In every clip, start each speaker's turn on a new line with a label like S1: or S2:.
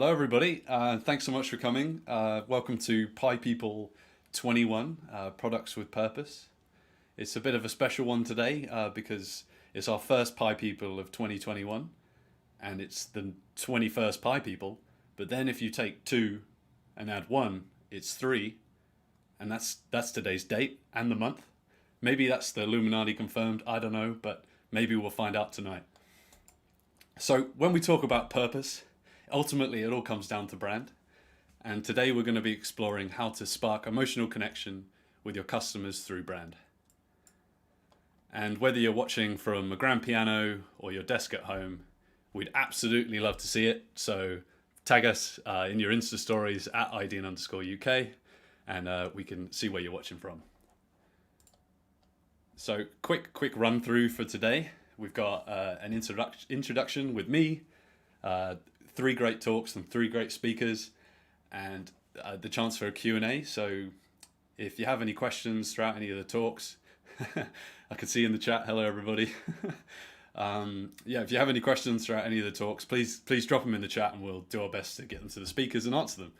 S1: Hello, everybody. Thanks so much for coming. Welcome to Pi People 21, Products with Purpose. It's a bit of a special one today because it's our first Pi People of 2021, and it's the 21st Pi People. But then if you take 2 and add 1, it's 3, and that's today's date and the month. Maybe that's the Illuminati confirmed, I don't know, but maybe we'll find out tonight. So when we talk about purpose, ultimately it all comes down to brand. And today we're going to be exploring how to spark emotional connection with your customers through brand. And whether you're watching from a grand piano or your desk at home, we'd absolutely love to see it. So tag us in your Insta stories at Idean_UK, and we can see where you're watching from. So quick run through for today. We've got an introduction with me, 3 great talks from 3 great speakers, and the chance for a Q&A. So if you have any questions throughout any of the talks, I can see in the chat, hello everybody. If you have any questions throughout any of the talks, please drop them in the chat and we'll do our best to get them to the speakers and answer them.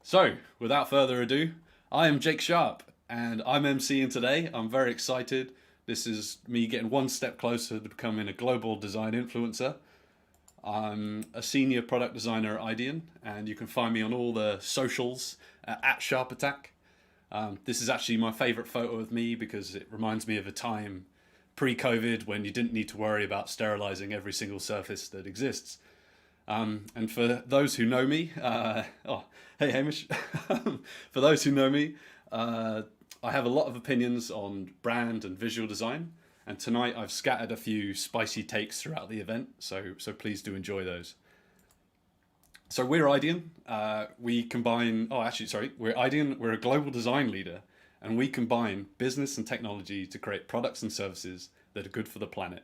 S1: So without further ado, I am Jake Sharpe and I'm emceeing today. I'm very excited. This is me getting one step closer to becoming a global design influencer. I'm a senior product designer at Idean, and you can find me on all the socials at Sharp Attack. This is actually my favorite photo of me because it reminds me of a time pre-COVID when you didn't need to worry about sterilizing every single surface that exists. And for those who know me, hey Hamish, for those who know me, I have a lot of opinions on brand and visual design, and tonight I've scattered a few spicy takes throughout the event, so please do enjoy those. So we're Idean. We're Idean. We're a global design leader, and we combine business and technology to create products and services that are good for the planet.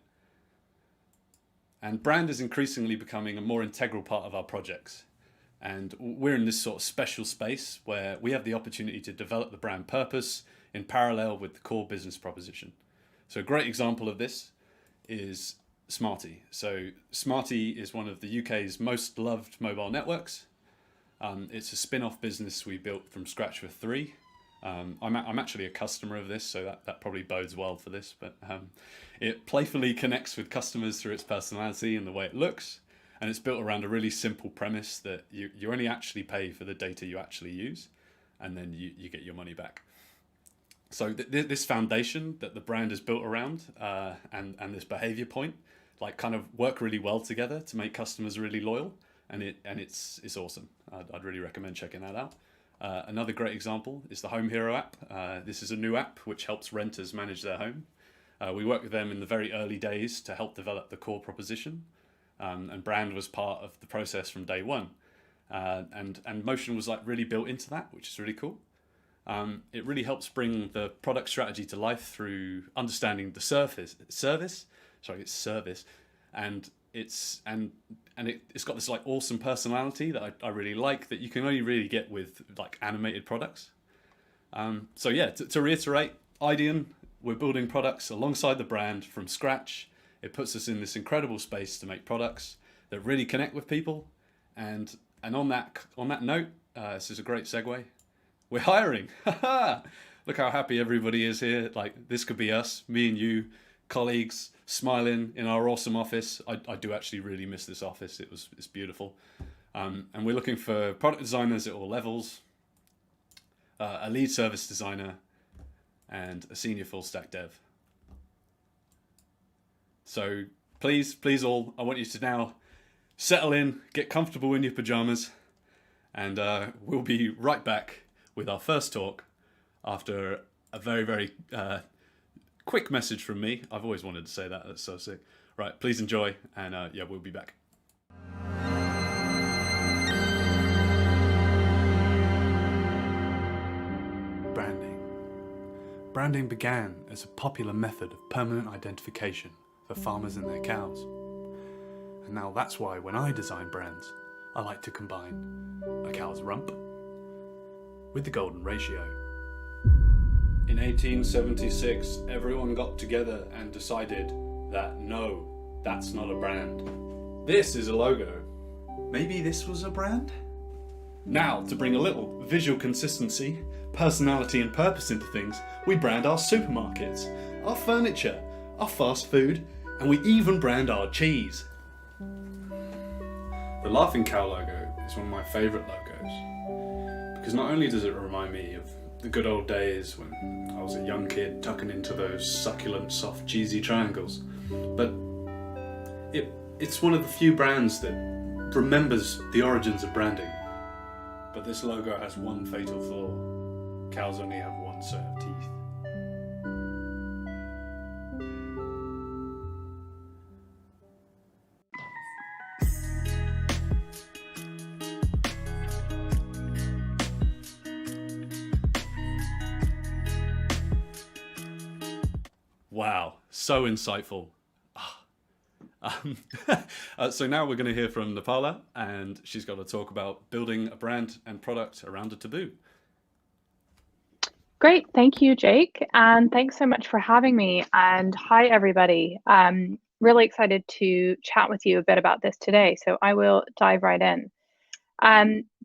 S1: And brand is increasingly becoming a more integral part of our projects. And we're in this sort of special space where we have the opportunity to develop the brand purpose in parallel with the core business proposition. So a great example of this is Smarty. So Smarty is one of the UK's most loved mobile networks. It's a spin-off business we built from scratch for 3. I'm actually a customer of this, so that probably bodes well for this. But it playfully connects with customers through its personality and the way it looks. And it's built around a really simple premise that you only actually pay for the data you actually use, and then you get your money back. So this foundation that the brand is built around and this behavior point kind of work really well together to make customers really loyal, and it's awesome. I'd really recommend checking that out. Another great example is the Home Hero app. This is a new app which helps renters manage their home. We worked with them in the very early days to help develop the core proposition. And brand was part of the process from day one, and motion was really built into that, which is really cool. It really helps bring the product strategy to life through understanding the service, and it's got this awesome personality that I really like, that you can only really get with animated products. To reiterate, Idean, we're building products alongside the brand from scratch. It puts us in this incredible space to make products that really connect with people. And on that note, this is a great segue. We're hiring. Look how happy everybody is here. This could be us, me and you, colleagues, smiling in our awesome office. I do actually really miss this office. It's beautiful. And we're looking for product designers at all levels, a lead service designer, and a senior full stack dev. So please all, I want you to now settle in, get comfortable in your pajamas, and we'll be right back with our first talk after a very, very quick message from me. I've always wanted to say that. That's so sick. Right, please enjoy, and we'll be back. Branding began as a popular method of permanent identification for farmers and their cows. And now that's why when I design brands, I like to combine a cow's rump with the golden ratio. In 1876, everyone got together and decided that no, that's not a brand. This is a logo. Maybe this was a brand? Now, to bring a little visual consistency, personality and purpose into things, we brand our supermarkets, our furniture, our fast food, and we even brand our cheese. The Laughing Cow logo is one of my favourite logos, because not only does it remind me of the good old days when I was a young kid tucking into those succulent, soft, cheesy triangles, but it's one of the few brands that remembers the origins of branding. But this logo has one fatal flaw. Cows only have one set of teeth. Wow, so insightful. So now we're going to hear from Napala, and she's got to talk about building a brand and product around a taboo.
S2: Great, thank you, Jake, and thanks so much for having me. And hi, everybody. I'm really excited to chat with you a bit about this today, so I will dive right in.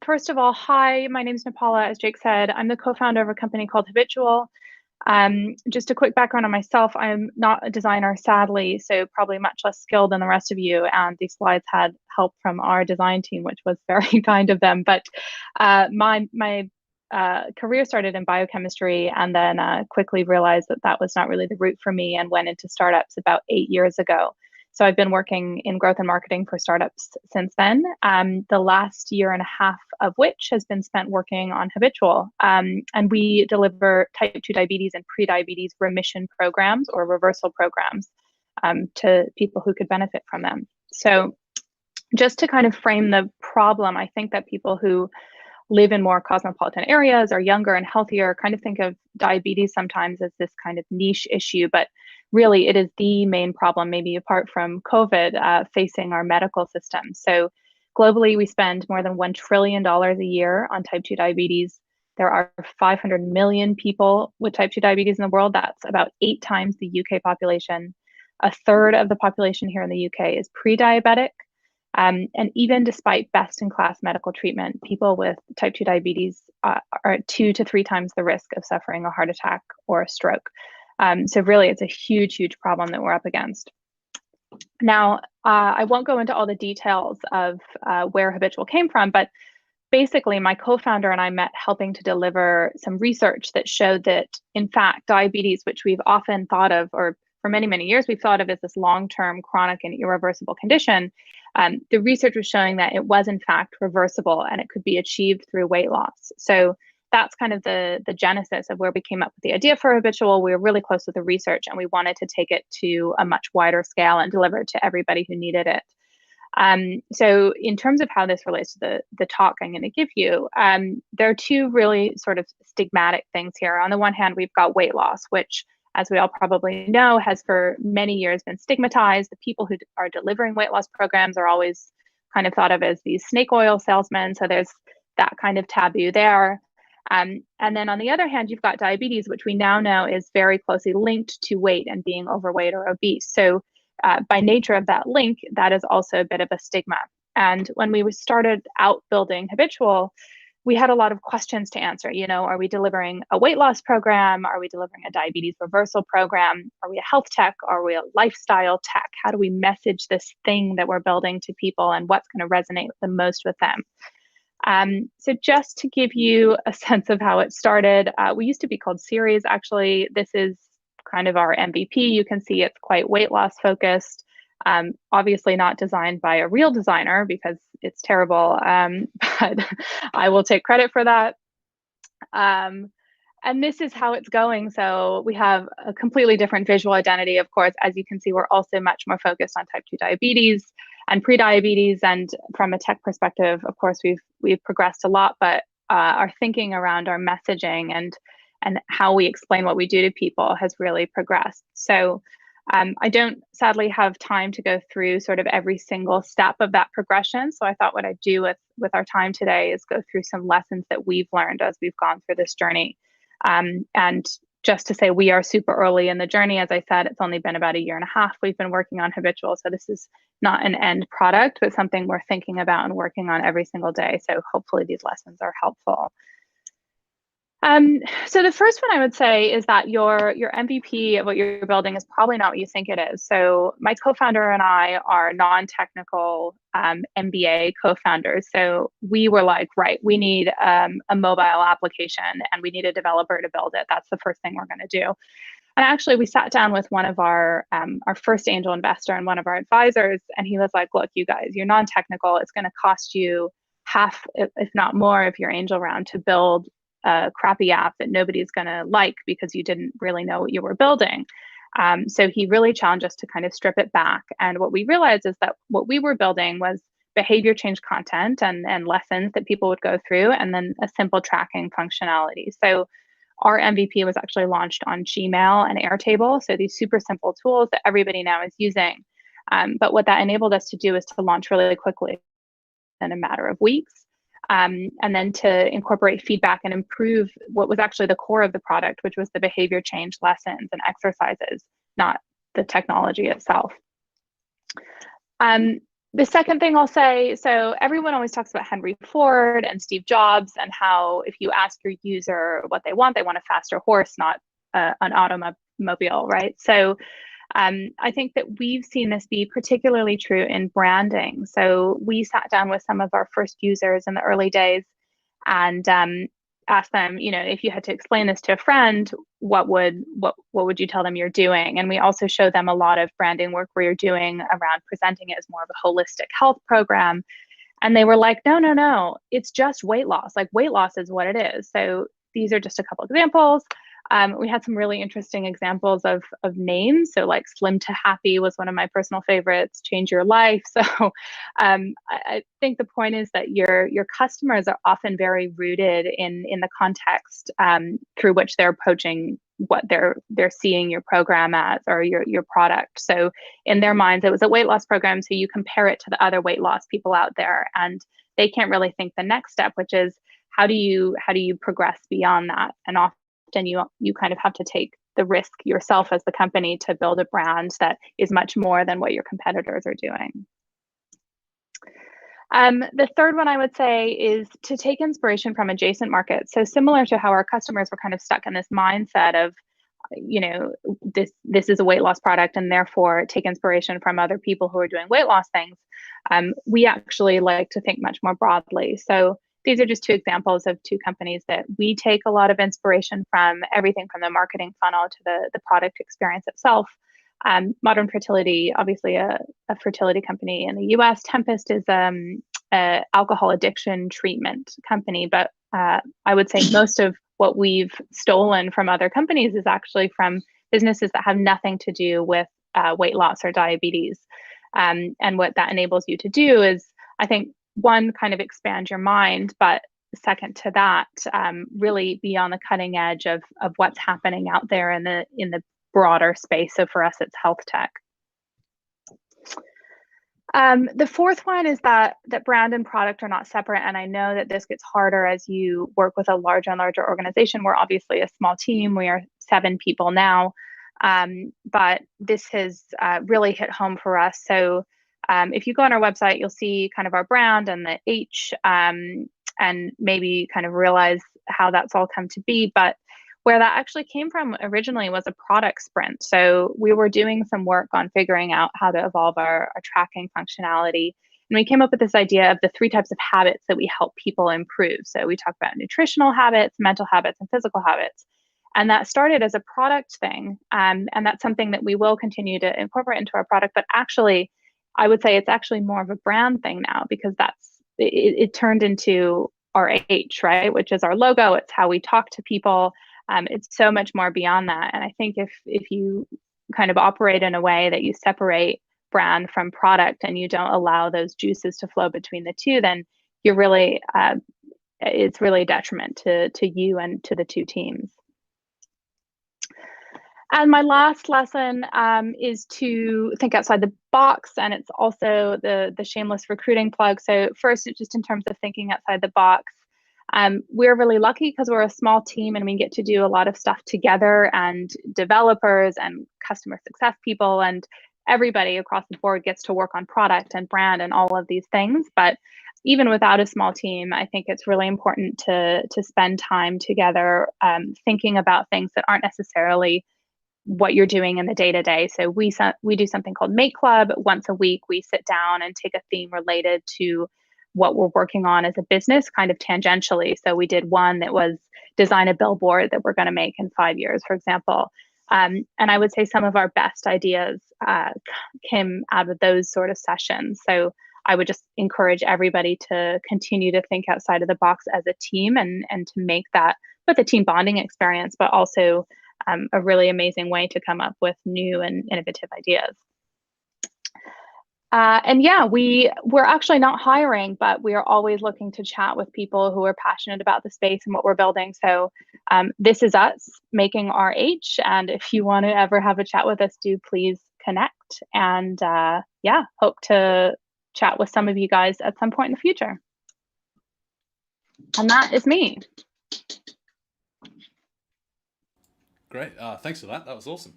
S2: First of all, hi, my name is Napala. As Jake said, I'm the co-founder of a company called Habitual. Just a quick background on myself. I'm not a designer, sadly, so probably much less skilled than the rest of you. And these slides had help from our design team, which was very kind of them. But my career started in biochemistry, and then quickly realized that that was not really the route for me, and went into startups about 8 years ago. So I've been working in growth and marketing for startups since then, the last year and a half of which has been spent working on Habitual. And we deliver type 2 diabetes and pre-diabetes remission programs or reversal programs to people who could benefit from them. So just to kind of frame the problem, I think that people who live in more cosmopolitan areas, are younger and healthier, kind of think of diabetes sometimes as this kind of niche issue, but really it is the main problem, maybe apart from COVID, facing our medical system. So globally, we spend more than $1 trillion a year on type 2 diabetes. There are 500 million people with type 2 diabetes in the world. That's about 8 times the UK population. A third of the population here in the UK is pre-diabetic. And even despite best-in-class medical treatment, people with type 2 diabetes are at 2 to 3 times the risk of suffering a heart attack or a stroke. So really, it's a huge, huge problem that we're up against. Now, I won't go into all the details of where Habitual came from, but basically, my co-founder and I met helping to deliver some research that showed that, in fact, diabetes, which we've often thought of, or for many, many years, we've thought of as this long-term chronic and irreversible condition, the research was showing that it was, in fact, reversible and it could be achieved through weight loss. So that's kind of the genesis of where we came up with the idea for Habitual. We were really close with the research, and we wanted to take it to a much wider scale and deliver it to everybody who needed it. So in terms of how this relates to the talk I'm going to give you, there are two really sort of stigmatic things here. On the one hand, we've got weight loss, which, as we all probably know, has for many years been stigmatized. The people who are delivering weight loss programs are always kind of thought of as these snake oil salesmen. So there's that kind of taboo there. And then on the other hand, you've got diabetes, which we now know is very closely linked to weight and being overweight or obese. So by nature of that link, that is also a bit of a stigma. And when we started out building Habitual, we had a lot of questions to answer. You know, are we delivering a weight loss program? Are we delivering a diabetes reversal program? Are we a health tech? Are we a lifestyle tech? How do we message this thing that we're building to people, and what's going to resonate the most with them? So just to give you a sense of how it started, we used to be called Series. Actually, this is kind of our MVP. You can see it's quite weight loss focused. Obviously not designed by a real designer because it's terrible, but I will take credit for that. And this is how it's going. So we have a completely different visual identity. Of course, as you can see, we're also much more focused on type 2 diabetes and pre-diabetes. And from a tech perspective, of course, we've progressed a lot, but our thinking around our messaging and how we explain what we do to people has really progressed. So I don't sadly have time to go through sort of every single step of that progression. So I thought what I'd do with our time today is go through some lessons that we've learned as we've gone through this journey, and just to say we are super early in the journey. As I said, it's only been about a year and a half we've been working on Habitual. So this is not an end product, but something we're thinking about and working on every single day. So hopefully these lessons are helpful. So the first one I would say is that your MVP of what you're building is probably not what you think it is. So my co-founder and I are non-technical MBA co-founders. So we were like, right, we need a mobile application and we need a developer to build it. That's the first thing we're going to do. And actually, we sat down with one of our first angel investor and one of our advisors, and he was like, look, you guys, you're non-technical. It's going to cost you half, if not more, of your angel round to build a crappy app that nobody's going to like because you didn't really know what you were building. So he really challenged us to kind of strip it back. And what we realized is that what we were building was behavior change content and lessons that people would go through, and then a simple tracking functionality. So our MVP was actually launched on Gmail and Airtable. So these super simple tools that everybody now is using. But what that enabled us to do is to launch really quickly in a matter of weeks. And then to incorporate feedback and improve what was actually the core of the product, which was the behavior change lessons and exercises, not the technology itself. The second thing I'll say, so everyone always talks about Henry Ford and Steve Jobs and how if you ask your user what they want a faster horse, not an automobile, right? So I think that we've seen this be particularly true in branding. So we sat down with some of our first users in the early days and asked them, if you had to explain this to a friend, what would you tell them you're doing? And we also showed them a lot of branding work where you're doing around presenting it as more of a holistic health program. And they were like, no, it's just weight loss. Like weight loss is what it is. So these are just a couple examples. We had some really interesting examples of names. So like Slim to Happy was one of my personal favorites, Change Your Life. So I think the point is that your customers are often very rooted in the context through which they're approaching what they're seeing your program as or your product. So in their minds, it was a weight loss program. So you compare it to the other weight loss people out there, and they can't really think the next step, which is how do you progress beyond that? And often you kind of have to take the risk yourself as the company to build a brand that is much more than what your competitors are doing. The third one I would say is to take inspiration from adjacent markets. So similar to how our customers were kind of stuck in this mindset of, this is a weight loss product and therefore take inspiration from other people who are doing weight loss things. We actually like to think much more broadly. So these are just two examples of two companies that we take a lot of inspiration from, everything from the marketing funnel to the product experience itself. Modern Fertility, obviously a fertility company in the US. Tempest is an alcohol addiction treatment company, but I would say most of what we've stolen from other companies is actually from businesses that have nothing to do with weight loss or diabetes. And what that enables you to do is, I think, one, kind of expand your mind, but second to that, really be on the cutting edge of what's happening out there in the broader space. So for us, it's health tech. The fourth one is that brand and product are not separate. And I know that this gets harder as you work with a larger and larger organization. We're obviously a small team. We are 7 people now. But this has really hit home for us. So if you go on our website, you'll see kind of our brand and the H, and maybe kind of realize how that's all come to be. But where that actually came from originally was a product sprint. So we were doing some work on figuring out how to evolve our tracking functionality. And we came up with this idea of the 3 types of habits that we help people improve. So we talk about nutritional habits, mental habits, and physical habits. And that started as a product thing. And that's something that we will continue to incorporate into our product. But actually, I would say it's actually more of a brand thing now, because it turned into our H, right? Which is our logo. It's how we talk to people. It's so much more beyond that. And I think if you kind of operate in a way that you separate brand from product and you don't allow those juices to flow between the two, then you're really, it's really a detriment to you and to the two teams. And my last lesson is to think outside the box, and it's also the shameless recruiting plug. So first, just in terms of thinking outside the box, We're really lucky because we're a small team and we get to do a lot of stuff together, and developers and customer success people and everybody across the board gets to work on product and brand and all of these things. But even without a small team, I think it's really important to spend time together, thinking about things that aren't necessarily what you're doing in the day to day. So we do something called Make Club. Once a week, we sit down and take a theme related to what we're working on as a business, kind of tangentially. So we did one that was design a billboard that we're going to make in 5 years, for example. And I would say some of our best ideas came out of those sort of sessions. So I would just encourage everybody to continue to think outside of the box as a team, and to make that both a team bonding experience, but also a really amazing way to come up with new and innovative ideas. And yeah, we're actually not hiring, but we are always looking to chat with people who are passionate about the space and what we're building. So this is us making RH. And if you want to ever have a chat with us, do please connect. And yeah, hope to chat with some of you guys at some point in the future. And that is me.
S1: Great. Thanks for that. That was awesome.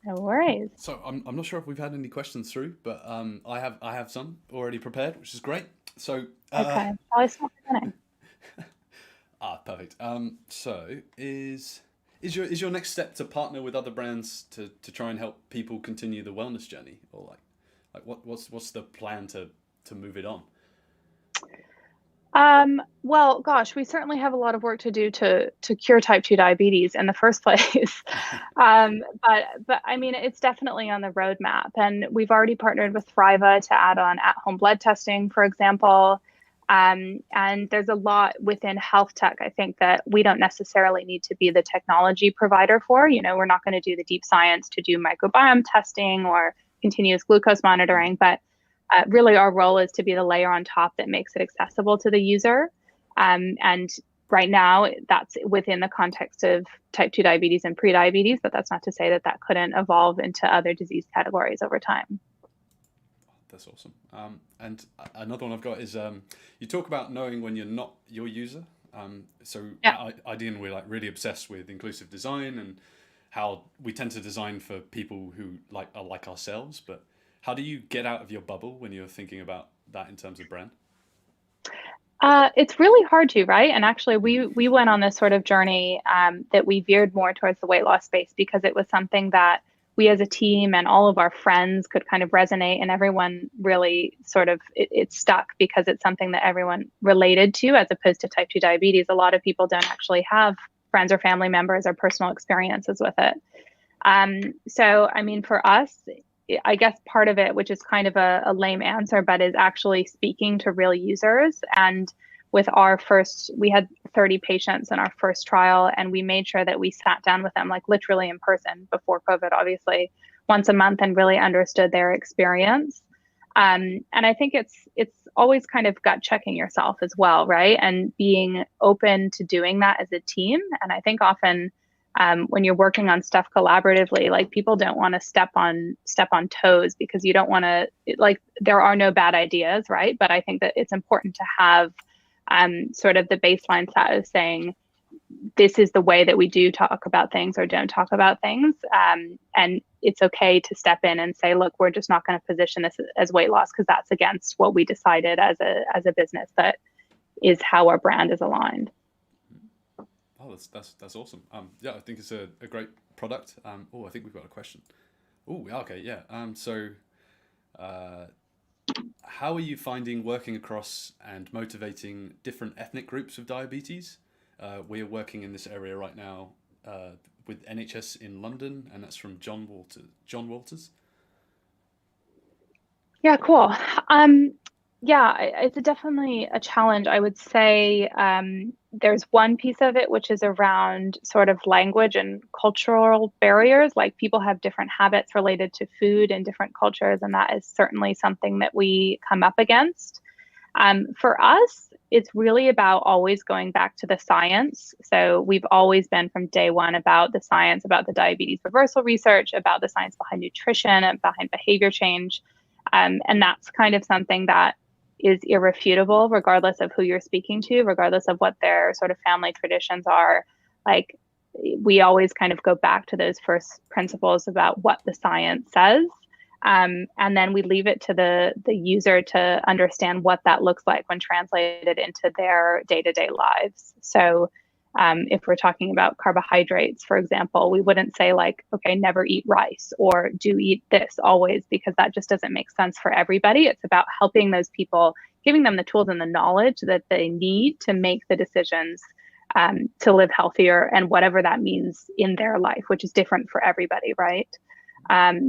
S2: No worries.
S1: So I'm not sure if we've had any questions through, but I have some already prepared, which is great. So
S2: Okay, I'll start beginning.
S1: perfect. So is your next step to partner with other brands to try and help people continue the wellness journey, or like what's the plan to move it on?
S2: Well, gosh, we certainly have a lot of work to do to cure type 2 diabetes in the first place. But I mean, it's definitely on the roadmap, and we've already partnered with Thriva to add on at-home blood testing, for example. And there's a lot within health tech, I think, that we don't necessarily need to be the technology provider for. You know, we're not going to do the deep science to do microbiome testing or continuous glucose monitoring, but really our role is to be the layer on top that makes it accessible to the user. And right now that's within the context of type 2 diabetes and prediabetes, but that's not to say that that couldn't evolve into other disease categories over time.
S1: That's awesome. And another one I've got is you talk about knowing when you're not your user. So
S2: Yeah.
S1: Idean, we're like really obsessed with inclusive design and how we tend to design for people who are like ourselves, but how do you get out of your bubble when you're thinking about that in terms of brand?
S2: It's really hard to, right? And actually, we went on this sort of journey that we veered more towards the weight loss space because it was something that we as a team and all of our friends could kind of resonate, and everyone really sort of it stuck because it's something that everyone related to, as opposed to type 2 diabetes. A lot of people don't actually have friends or family members or personal experiences with it. So, I mean, for us, I guess part of it, which is kind of a lame answer, but is actually speaking to real users. And with our first, we had 30 patients in our first trial, and we made sure that we sat down with them, like literally in person before COVID, obviously, once a month, and really understood their experience. And I think it's always kind of gut checking yourself as well, right? And being open to doing that as a team. And I think often when you're working on stuff collaboratively, like people don't want to step on toes, because you don't want to, like, there are no bad ideas, right? But I think that it's important to have sort of the baseline set of saying, this is the way that we do talk about things or don't talk about things. And it's okay to step in and say, look, we're just not going to position this as weight loss because that's against what we decided as a business that is how our brand is aligned.
S1: Oh, that's awesome. Yeah, I think it's a great product. Oh, I think we've got a question. Oh, okay, yeah. How are you finding working across and motivating different ethnic groups with diabetes? We're working in this area right now with NHS in London, and that's from John Walters.
S2: Yeah, cool. Yeah, it's definitely a challenge. I would say there's one piece of it which is around sort of language and cultural barriers. Like, people have different habits related to food in different cultures, and that is certainly something that we come up against. For us, it's really about always going back to the science. So we've always been from day one about the science, about the diabetes reversal research, about the science behind nutrition and behind behavior change. And that's kind of something that is irrefutable, regardless of who you're speaking to, regardless of what their sort of family traditions are. Like, we always kind of go back to those first principles about what the science says. And then we leave it to the user to understand what that looks like when translated into their day-to-day lives. So if we're talking about carbohydrates, for example, we wouldn't say like, okay, never eat rice or do eat this always, because that just doesn't make sense for everybody. It's about helping those people, giving them the tools and the knowledge that they need to make the decisions to live healthier and whatever that means in their life, which is different for everybody, right?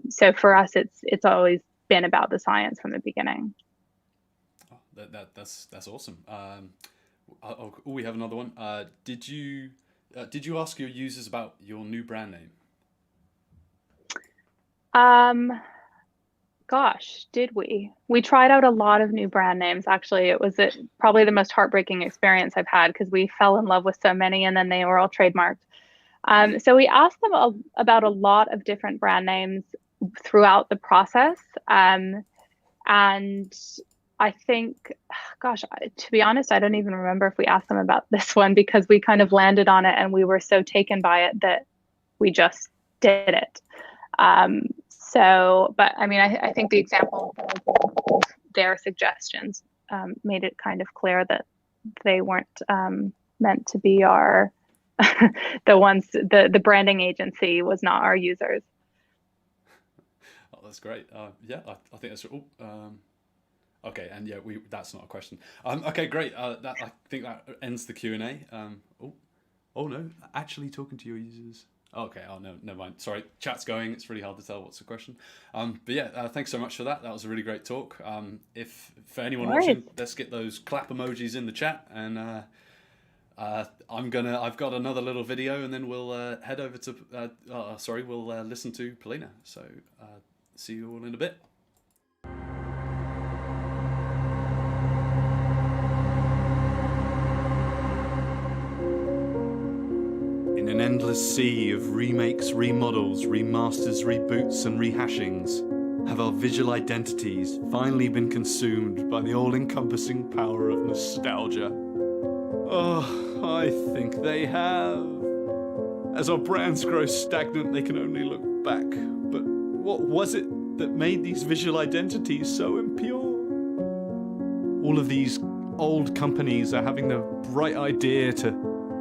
S2: So for us, it's always been about the science from the beginning.
S1: Oh, that's awesome. We have another one. Did you ask your users about your new brand name?
S2: Gosh, did we? We tried out a lot of new brand names. Actually, it was probably the most heartbreaking experience I've had, because we fell in love with so many and then they were all trademarked. So we asked them about a lot of different brand names throughout the process. And I think, gosh, to be honest, I don't even remember if we asked them about this one, because we kind of landed on it and we were so taken by it that we just did it. But I mean, I think the example of their suggestions made it kind of clear that they weren't meant to be our the branding agency was not our users.
S1: Oh, that's great. Yeah, I think that's okay. And yeah, that's not a question. Okay, great. I think that ends the Q&A. Oh no, actually talking to your users. Okay. Oh no, never mind. Sorry, chat's going. It's really hard to tell what's the question. But yeah, thanks so much for that. That was a really great talk. If for anyone watching, let's get those clap emojis in the chat, and I've got another little video, and then we'll head over to we'll listen to Polina. So see you all in a bit. In an endless sea of remakes, remodels, remasters, reboots, and rehashings, have our visual identities finally been consumed by the all-encompassing power of nostalgia? Oh, I think they have. As our brands grow stagnant, they can only look back. But what was it that made these visual identities so impure? All of these old companies are having the bright idea to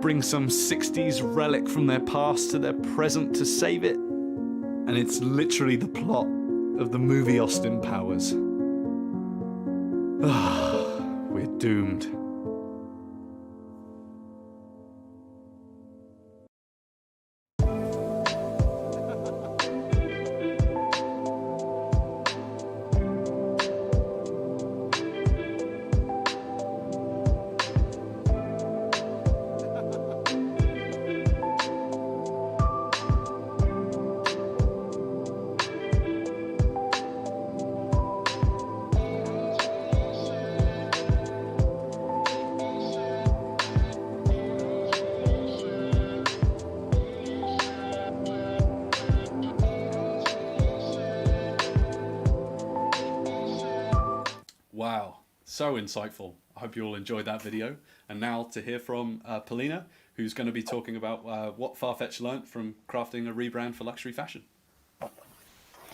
S1: bring some 60s relic from their past to their present to save it. And it's literally the plot of the movie Austin Powers. We're doomed. Wow, so insightful. I hope you all enjoyed that video. And now to hear from Polina, who's going to be talking about what Farfetch learned from crafting a rebrand for luxury fashion.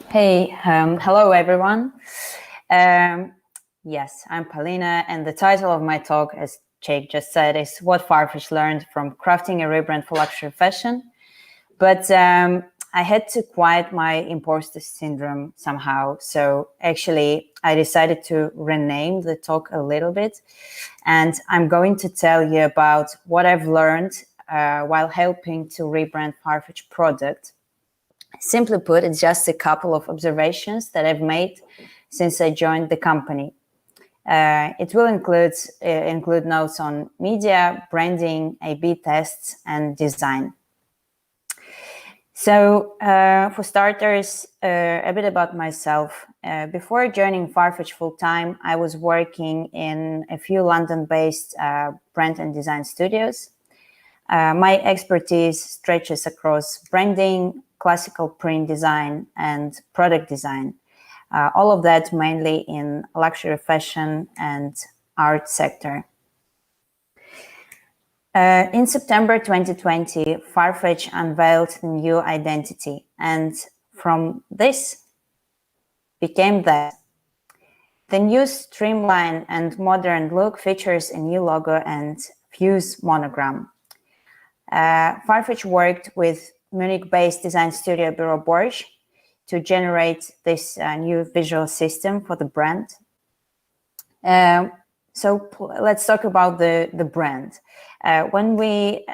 S3: Hey, hello everyone. Yes, I'm Polina, and the title of my talk, as Jake just said, is what Farfetch learned from crafting a rebrand for luxury fashion. But I had to quiet my imposter syndrome somehow. So actually, I decided to rename the talk a little bit. And I'm going to tell you about what I've learned while helping to rebrand Farfetch product. Simply put, it's just a couple of observations that I've made since I joined the company. It will include notes on media, branding, A/B tests, and design. So for starters, a bit about myself. Before joining Farfetch full-time, I was working in a few London-based brand and design studios. My expertise stretches across branding, classical print design, and product design. All of that mainly in luxury fashion and art sector. In September 2020, Farfetch unveiled the new identity, and from this became that. The new streamlined and modern look features a new logo and fuse monogram. Farfetch worked with Munich-based design studio Bureau Borsch to generate this new visual system for the brand. So let's talk about the brand. When we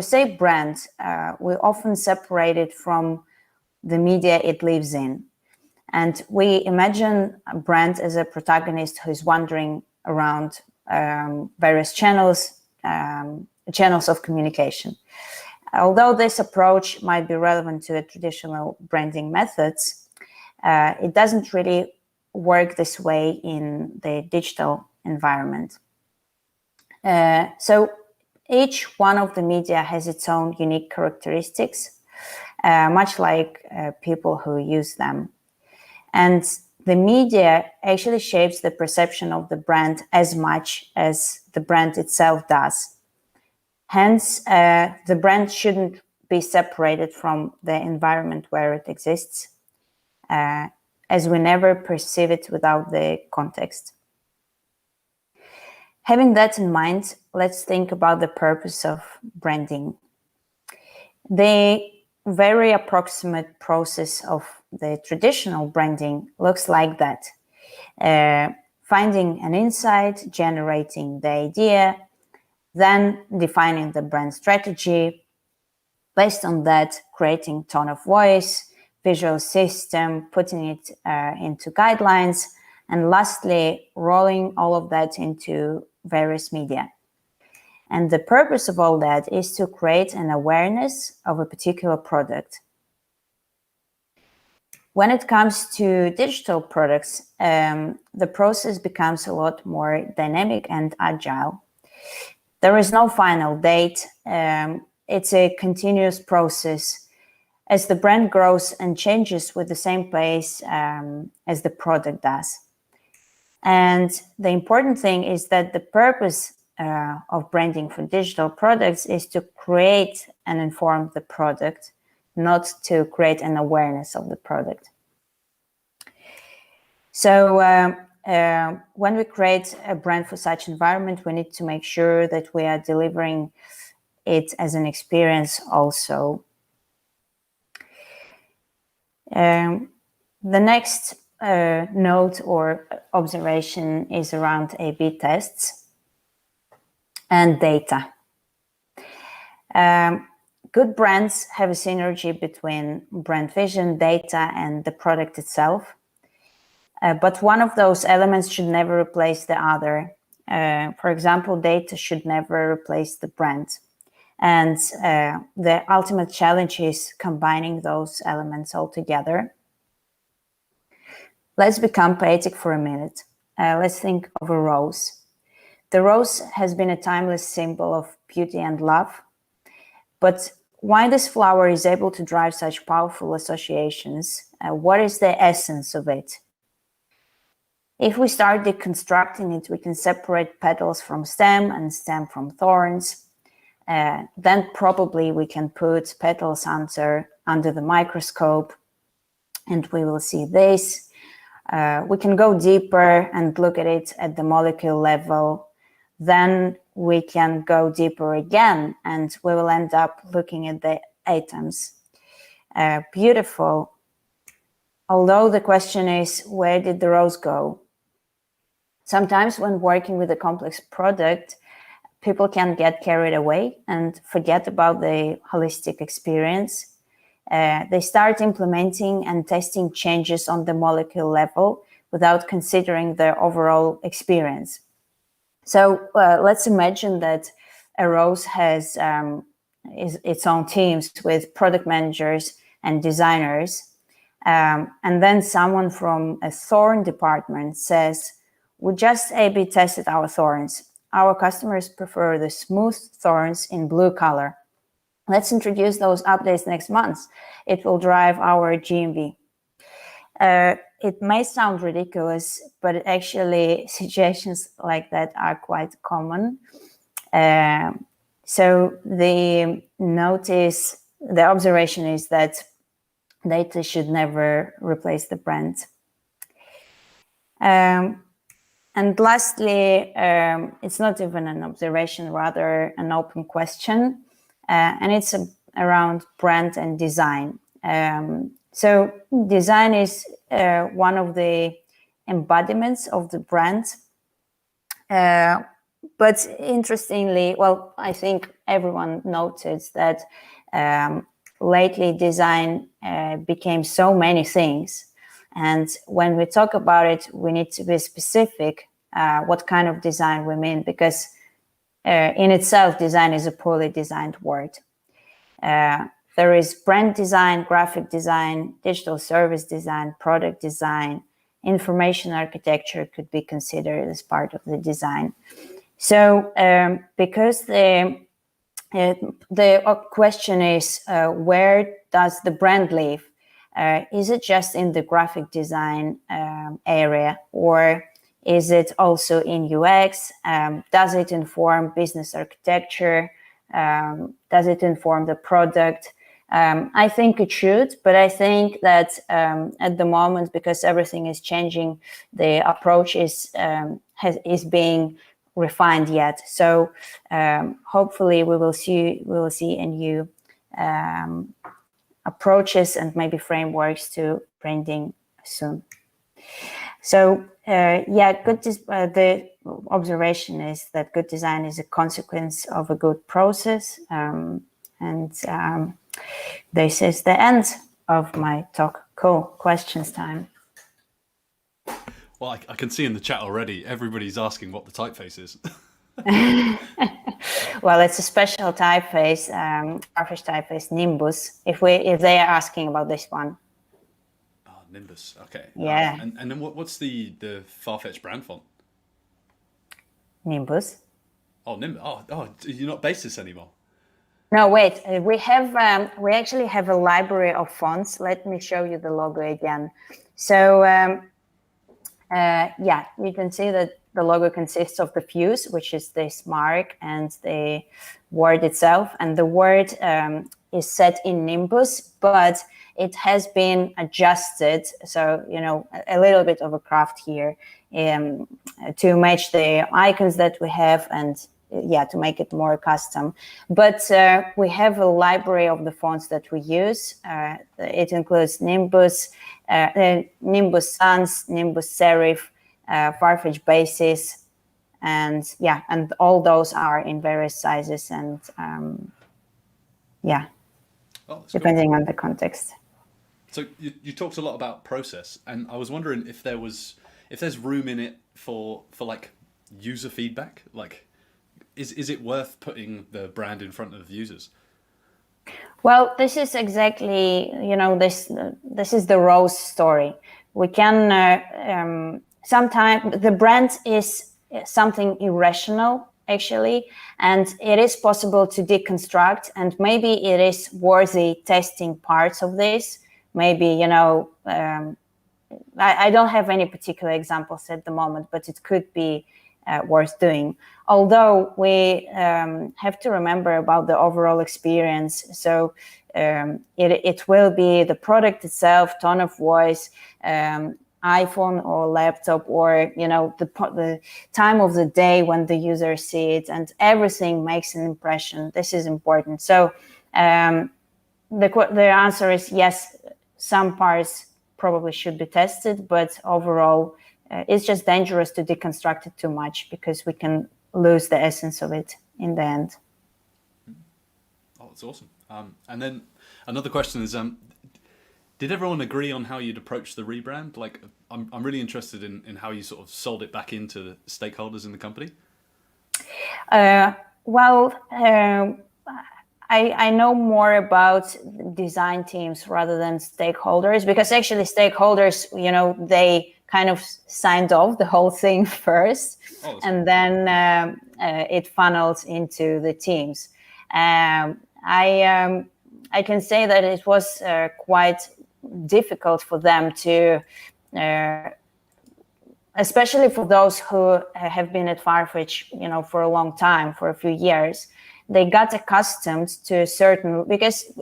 S3: say brand, we often separate it from the media it lives in. And we imagine a brand as a protagonist who's wandering around various channels of communication. Although this approach might be relevant to traditional branding methods, it doesn't really work this way in the digital environment. So each one of the media has its own unique characteristics, much like people who use them. And the media actually shapes the perception of the brand as much as the brand itself does. Hence, the brand shouldn't be separated from the environment where it exists, as we never perceive it without the context. Having that in mind, let's think about the purpose of branding. The very approximate process of the traditional branding looks like that. Finding an insight, generating the idea, then defining the brand strategy. Based on that, creating tone of voice, visual system, putting it into guidelines, and lastly, rolling all of that into various media. And the purpose of all that is to create an awareness of a particular product. When it comes to digital products, the process becomes a lot more dynamic and agile. There is no final date. It's a continuous process as the brand grows and changes with the same pace as the product does. And the important thing is that the purpose of branding for digital products is to create and inform the product, not to create an awareness of the product. So when we create a brand for such environment, we need to make sure that we are delivering it as an experience also. The next note or observation is around A/B tests and data. Good brands have a synergy between brand vision, data, and the product itself. But one of those elements should never replace the other. For example, data should never replace the brand. And the ultimate challenge is combining those elements all together. Let's become poetic for a minute. Let's think of a rose. The rose has been a timeless symbol of beauty and love. But why this flower is able to drive such powerful associations? What is the essence of it? If we start deconstructing it, we can separate petals from stem and stem from thorns. Then probably we can put petals under the microscope and we will see this. We can go deeper and look at it at the molecule level. Then we can go deeper again and we will end up looking at the atoms. Beautiful. Although the question is, where did the rose go? Sometimes when working with a complex product, people can get carried away and forget about the holistic experience. They start implementing and testing changes on the molecule level without considering the overall experience. So let's imagine that a rose has its own teams with product managers and designers. And then someone from a thorn department says, we just A/B tested our thorns. Our customers prefer the smooth thorns in blue color. Let's introduce those updates next month. It will drive our GMV. it may sound ridiculous, but actually situations like that are quite common. So the observation is that data should never replace the brand. And lastly, it's not even an observation, rather an open question, and it's around brand and design. So design is one of the embodiments of the brand. But interestingly, well, I think everyone noticed that lately design became so many things. And when we talk about it, we need to be specific what kind of design we mean, because in itself, design is a poorly designed word. There is brand design, graphic design, digital service design, product design, information architecture could be considered as part of the design. So because the question is, where does the brand live? Is it just in the graphic design area, or is it also in UX? Does it inform business architecture? Does it inform the product? I think it should, but I think that at the moment, because everything is changing, the approach is being refined yet. So hopefully we will see a new approaches and maybe frameworks to branding soon. So the observation is that good design is a consequence of a good process, and this is the end of my talk. Cool. Questions time.
S1: Well, I can see in the chat already, everybody's asking what the typeface is.
S3: Well, it's a special typeface, Farfetch typeface Nimbus. If they are asking about this one.
S1: Oh, Nimbus. Okay.
S3: Yeah.
S1: And then what's the Farfetch brand font?
S3: Nimbus.
S1: Oh, Nimbus. Oh, you're not basis anymore.
S3: No, wait. We actually have a library of fonts. Let me show you the logo again. So you can see that the logo consists of the fuse, which is this mark, and the word itself. And the word is set in Nimbus, but it has been adjusted. So, a little bit of a craft here to match the icons that we have, and to make it more custom. But we have a library of the fonts that we use. It includes Nimbus, Nimbus Sans, Nimbus Serif, Farfetch Basis, and all those are in various sizes and depending on the context.
S1: So you talked a lot about process, and I was wondering if there's room in it for like user feedback. Like, is it worth putting the brand in front of users?
S3: Well, this is exactly this is the rose story. We can sometimes the brand is something irrational, actually, and it is possible to deconstruct, and maybe it is worthy testing parts of this. Maybe, I don't have any particular examples at the moment, but it could be worth doing. Although we have to remember about the overall experience. So it will be the product itself, tone of voice, iPhone or laptop, or the time of the day when the user sees it, and everything makes an impression. This is important. So the answer is yes. Some parts probably should be tested, but overall, it's just dangerous to deconstruct it too much, because we can lose the essence of it in the end.
S1: Oh, that's awesome. And then another question is, did everyone agree on how you'd approach the rebrand? Like, I'm really interested in how you sort of sold it back into the stakeholders in the company.
S3: I know more about design teams rather than stakeholders, because actually stakeholders, they kind of signed off the whole thing first, and then it funnels into the teams. I can say that it was quite difficult for them to, especially for those who have been at Farfetch, for a long time, for a few years. They got accustomed to certain, because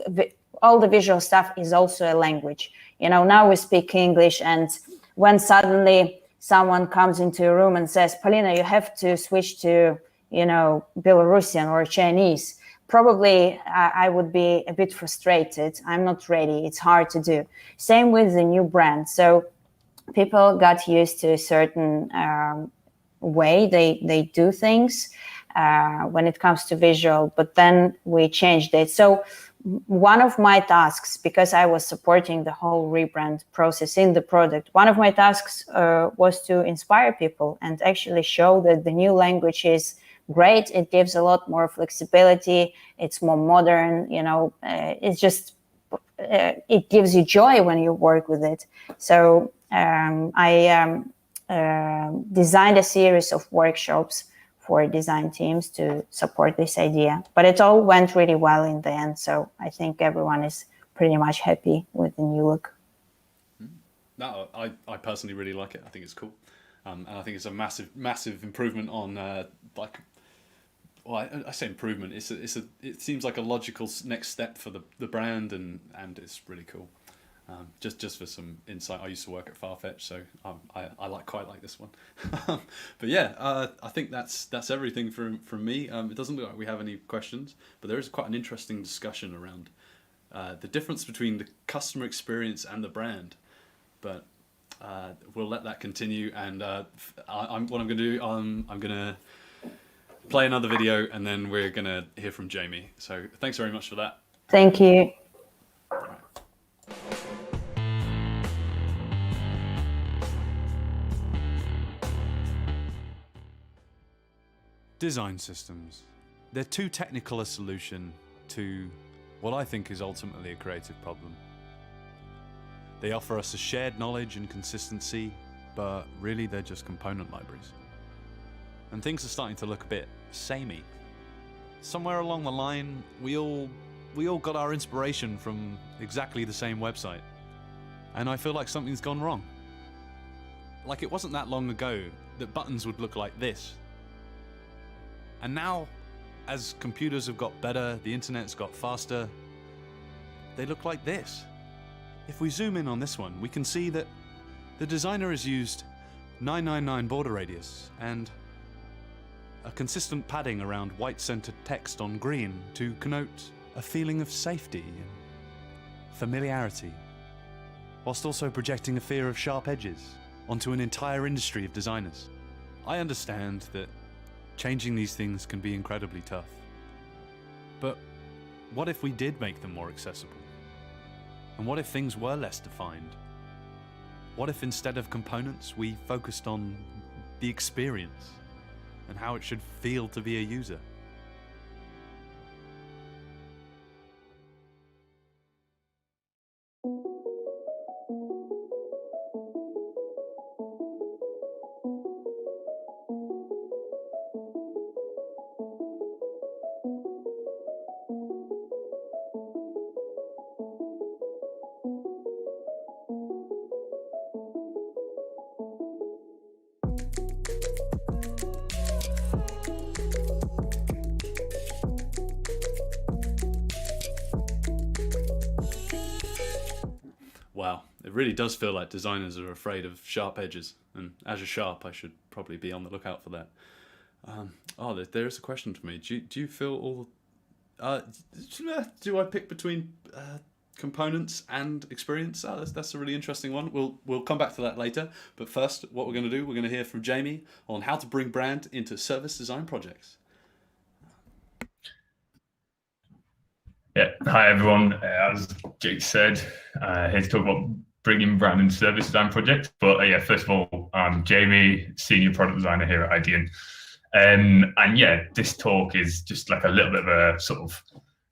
S3: all the visual stuff is also a language. Now we speak English, and when suddenly someone comes into a room and says, Polina, you have to switch to, Belarusian or Chinese, probably I would be a bit frustrated. I'm not ready. It's hard to do. Same with the new brand. So people got used to a certain way they do things when it comes to visual, but then we changed it. So one of my tasks, because I was supporting the whole rebrand process in the product, one of my tasks was to inspire people and actually show that the new language is great. It gives a lot more flexibility. It's more modern. It's just, it gives you joy when you work with it. So I designed a series of workshops for design teams to support this idea, but it all went really well in the end. So I think everyone is pretty much happy with the new look.
S1: No, I personally really like it. I think it's cool. And I think it's a massive improvement on I say improvement. It seems like a logical next step for the brand, and it's really cool. Just for some insight, I used to work at Farfetch, so I quite like this one. But yeah, I think that's everything from me. It doesn't look like we have any questions, but there is quite an interesting discussion around the difference between the customer experience and the brand. But we'll let that continue. And what I'm going to do, I'm going to play another video, and then we're going to hear from Jamie. So thanks very much for that.
S3: Thank you.
S1: Design systems. They're too technical a solution to what I think is ultimately a creative problem. They offer us a shared knowledge and consistency, but really they're just component libraries. And things are starting to look a bit samey. Somewhere along the line, we all got our inspiration from exactly the same website. And I feel like something's gone wrong. Like, it wasn't that long ago that buttons would look like this. And now, as computers have got better, the internet's got faster, they look like this. If we zoom in on this one, we can see that the designer has used 999 border radius and a consistent padding around white-centered text on green to connote a feeling of safety and familiarity, whilst also projecting a fear of sharp edges onto an entire industry of designers. I understand that changing these things can be incredibly tough. But what if we did make them more accessible? And what if things were less defined? What if instead of components, we focused on the experience and how it should feel to be a user? Wow, it really does feel like designers are afraid of sharp edges, and as a sharp, I should probably be on the lookout for that. There is a question for me. Do you feel all? Do I pick between components and experience? That's a really interesting one. We'll come back to that later. But first, what we're going to do, we're going to hear from Jamie on how to bring brand into service design projects.
S4: Yeah, hi everyone. As Jake said, here to talk about bringing brand into service design projects. But first of all, I'm Jamie, senior product designer here at Idean. And yeah, this talk is just like a little bit of a sort of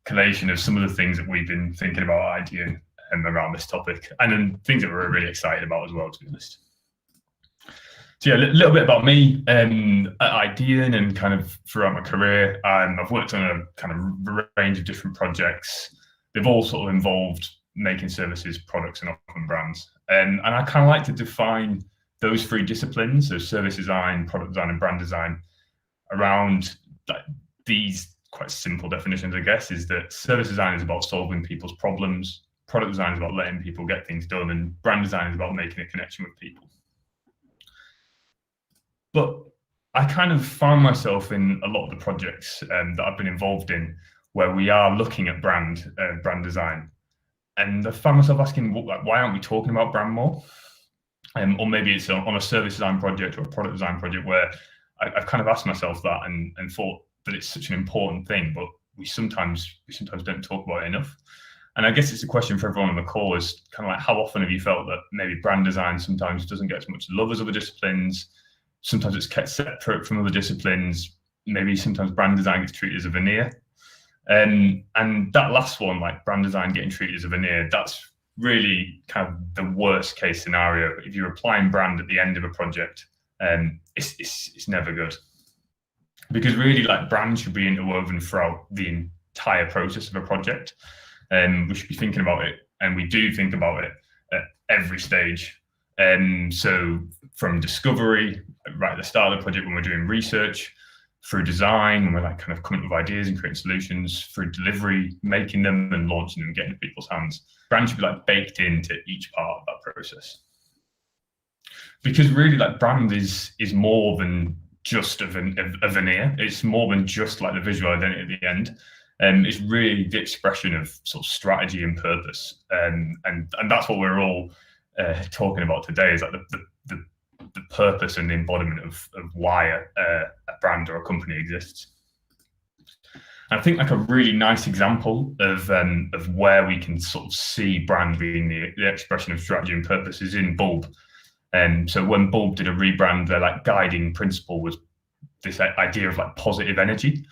S4: collation of some of the things that we've been thinking about at Idean around this topic, and then things that we're really excited about as well, to be honest. So yeah, a little bit about me at Idean and kind of throughout my career. I've worked on a kind of range of different projects. They've all sort of involved making services, products, and often brands. And I kind of like to define those three disciplines, so service design, product design, and brand design, around these quite simple definitions, I guess, is that service design is about solving people's problems, product design is about letting people get things done, and brand design is about making a connection with people. But I kind of found myself in a lot of the projects that I've been involved in where we are looking at brand design. And I found myself asking, why aren't we talking about brand more? Or maybe it's on a service design project or a product design project where I've kind of asked myself that and thought that it's such an important thing, but we sometimes don't talk about it enough. And I guess it's a question for everyone on the call, is kind of like, how often have you felt that maybe brand design sometimes doesn't get as much love as other disciplines? Sometimes it's kept separate from other disciplines. Maybe sometimes brand design gets treated as a veneer. And that last one, like brand design getting treated as a veneer, that's really kind of the worst case scenario. If you're applying brand at the end of a project, it's never good. Because really, like, brand should be interwoven throughout the entire process of a project. We should be thinking about it, and we do think about it at every stage. So from discovery, right at the start of the project when we're doing research, through design, when we're like kind of coming up with ideas and creating solutions, through delivery, making them and launching them, getting in people's hands. Brand should be like baked into each part of that process. Because really, like, brand is more than just a veneer. It's more than just like the visual identity at the end. It's really the expression of sort of strategy and purpose. And that's what we're all talking about today, is like the purpose and the embodiment of why a brand or a company exists. And I think like a really nice example of where we can sort of see brand being the expression of strategy and purpose is in Bulb. So when Bulb did a rebrand, their like guiding principle was this idea of like positive energy.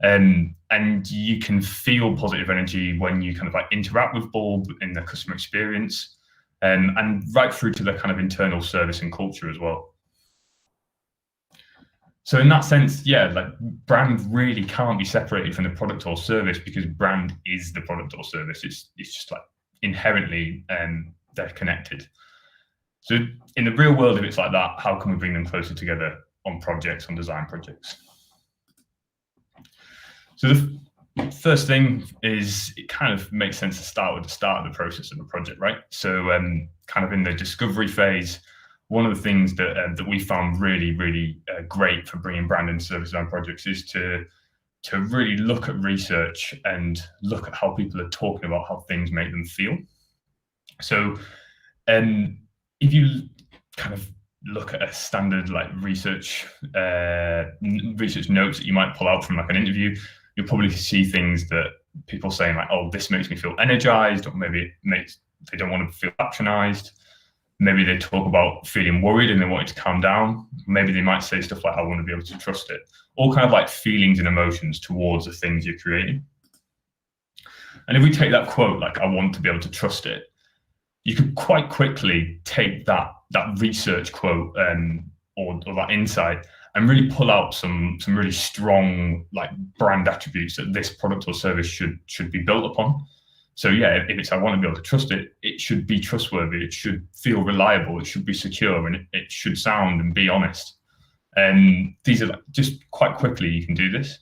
S4: And you can feel positive energy when you kind of like interact with Bulb in the customer experience, and right through to the kind of internal service and culture as well. So in that sense, yeah, like brand really can't be separated from the product or service, because brand is the product or service. It's just like inherently they're connected. So in the real world, if it's like that, how can we bring them closer together on projects, on design projects? So the first thing is, it kind of makes sense to start with the start of the process of a project, right? So kind of in the discovery phase, one of the things that we found really great for bringing brand into service design projects is to really look at research and look at how people are talking about how things make them feel. So if you kind of look at a standard like research notes that you might pull out from like an interview, you'll probably see things that people saying like, oh, this makes me feel energized, or maybe they don't want to feel patronized. Maybe they talk about feeling worried and they want it to calm down. Maybe they might say stuff like, I want to be able to trust it. All kind of like feelings and emotions towards the things you're creating. And if we take that quote, like, I want to be able to trust it, you could quite quickly take that research quote or that insight and really pull out some really strong like brand attributes that this product or service should be built upon. So yeah, if it's I want to be able to trust it, it should be trustworthy, it should feel reliable, it should be secure, and it should sound and be honest. And these are like, just quite quickly you can do this.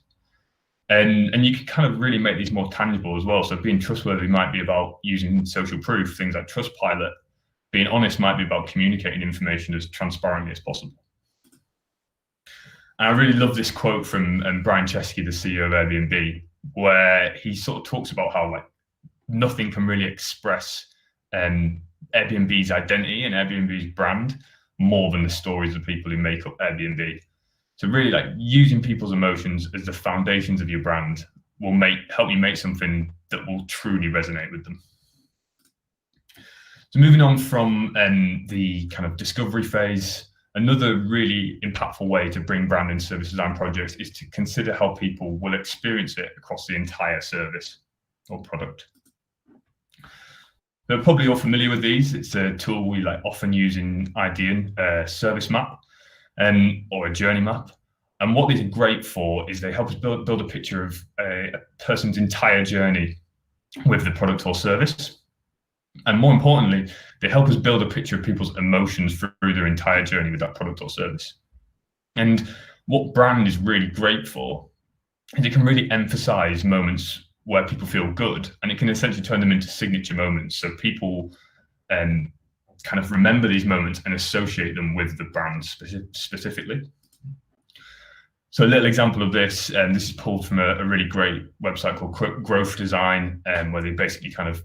S4: And you can kind of really make these more tangible as well. So being trustworthy might be about using social proof, things like Trustpilot. Being honest might be about communicating information as transparently as possible. And I really love this quote from Brian Chesky, the CEO of Airbnb, where he sort of talks about how like nothing can really express Airbnb's identity and Airbnb's brand more than the stories of people who make up Airbnb. So really like using people's emotions as the foundations of your brand will help you make something that will truly resonate with them. So moving on from the kind of discovery phase, another really impactful way to bring brand into service design projects is to consider how people will experience it across the entire service or product. They're probably all familiar with these. It's a tool we like often use in Idean, service map or a journey map. And what these are great for is they help us build a picture of a person's entire journey with the product or service. And more importantly, they help us build a picture of people's emotions through their entire journey with that product or service. And what brand is really great for is it can really emphasize moments where people feel good, and it can essentially turn them into signature moments. So people kind of remember these moments and associate them with the brand specifically. So a little example of this, this is pulled from a really great website called Growth Design, where they basically kind of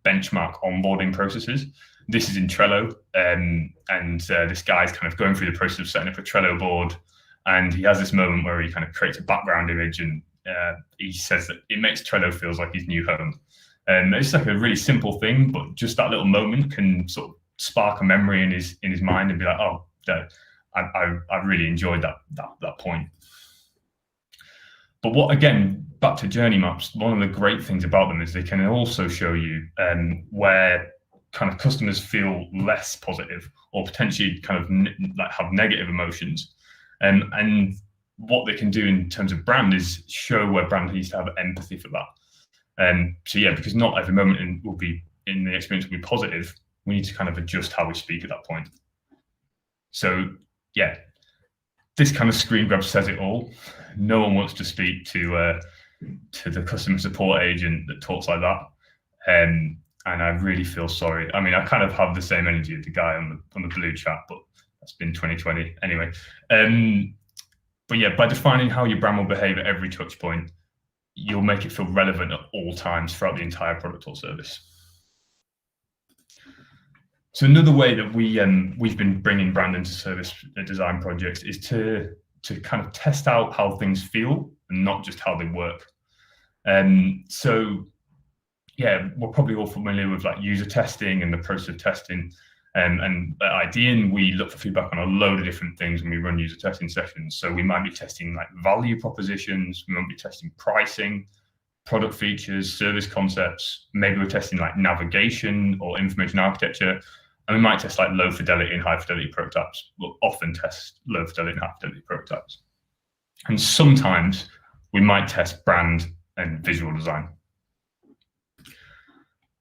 S4: benchmark onboarding processes. This is in Trello, and this guy's kind of going through the process of setting up a Trello board, and he has this moment where he kind of creates a background image, and he says that it makes Trello feels like his new home. It's like a really simple thing, but just that little moment can sort of spark a memory in his mind and be like, oh, I really enjoyed that point. But what, again, back to journey maps, one of the great things about them is they can also show you where kind of customers feel less positive or potentially kind of like have negative emotions. And what they can do in terms of brand is show where brand needs to have empathy for that. So yeah, because not every moment will be in the experience will be positive, we need to kind of adjust how we speak at that point. So yeah, this kind of screen grab says it all. No one wants to speak to the customer support agent that talks like that. And I really feel sorry. I mean, I kind of have the same energy as the guy on the blue chat, but that's been 2020 anyway. But yeah, by defining how your brand will behave at every touch point, you'll make it feel relevant at all times throughout the entire product or service. So another way that we've been bringing brand into service design projects is to kind of test out how things feel and not just how they work. So yeah, we're probably all familiar with like user testing and the process of testing. And at Idean, we look for feedback on a load of different things when we run user testing sessions. So we might be testing like value propositions, we might be testing pricing, product features, service concepts. Maybe we're testing like navigation or information architecture. And we might test like low fidelity and high fidelity prototypes. We'll often test low fidelity and high fidelity prototypes. And sometimes we might test brand and visual design.